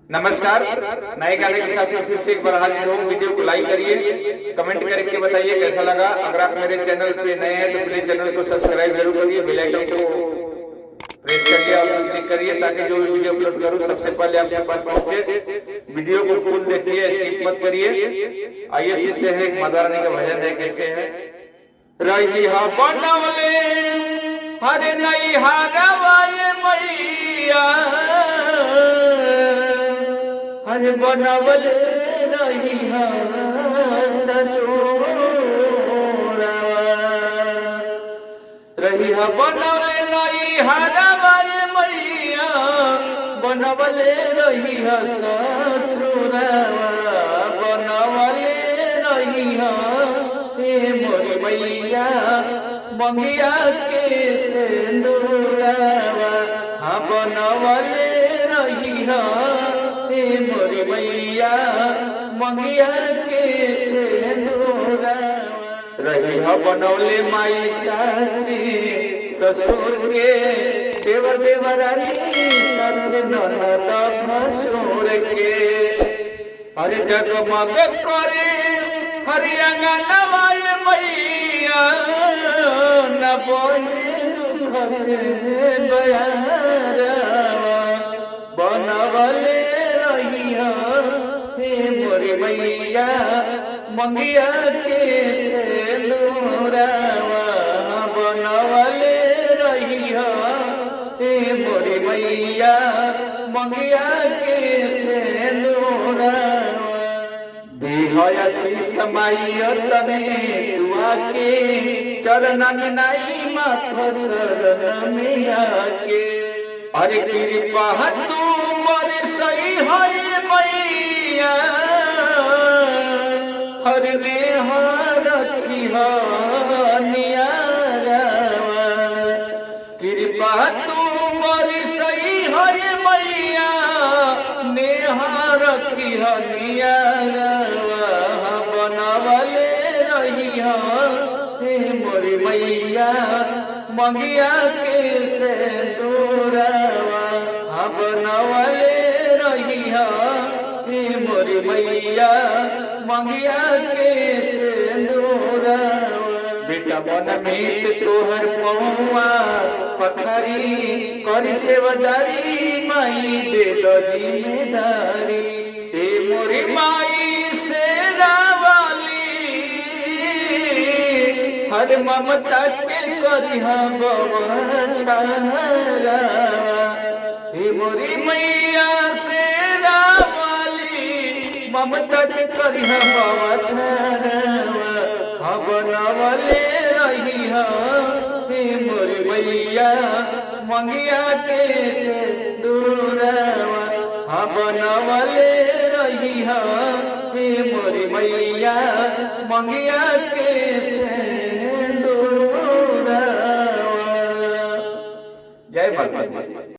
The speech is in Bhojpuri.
नमस्कार, नए गाने के साथ फिर से एक बार हाजिर हूँ। वीडियो को लाइक करिए, कमेंट करके बताइए कैसा लगा। अगर आप मेरे चैनल पे नए हैं तो प्लीज चैनल को सब्सक्राइब जरूर करिए, बेल आइकन को प्रेस करिए और क्लिक करिए ताकि जो भी वीडियो अपलोड करूँ सबसे पहले आपके पास पहुंचे। वीडियो को फुल देखिए, स्किप मत करिए। आइए सुनते हैं एक माता रानी का भजन है, कैसे है। रही बनवले हरे नई हारवाए मैया, हरे बनवल रही ससुर रही बनवले नई हारवाए मैया, बनवले रही ससुर बनवले रही हे मोरी मैया मंगिया के सिंदूरवा। हाँ बनवले रही हे मोरी मैया मंगिया के सिंदूरवा। रही बनवले माई सासी ससुर के देवर देवरानी सत ननद भसुर के। अरे जगमग करे हरियंगा नवाए मैया, न बोले दुख के बयारवा। बनवले रही हे मोरी मैया मंगिया के सिंदूरवा। बनवले रही हे मोरी मैया मंगिया के सिंदूरवा। शीश माई तने दुआ के चरणन नाई माथ शरण में आके। अरे कृपा तू मोर सही है मैया, हर में रखी नियारवा। कृपा तू मोर सही है मैया, नेहा रखी नियारवा। बनवले रही हे मोरी मैया मंगिया के सिंदूरवा। बनवले रही हे मोरी मैया मंगिया के सिंदूरवा। बेटा मन में तोहर पहुआ पथरी करी सेवदारी, माई दे दो जिम्मेदारी। हे मोरी माई हर ममता के करिहा बवछारा। हे मोरी मैया से रावाली ममता के करिहा बवछारा। बनवले रही हे मोरी मैया मंगिया के सिंदूरवा। बनवले रही हे मोरी मैया मंगिया के सिंदूरवा। जय माता दी।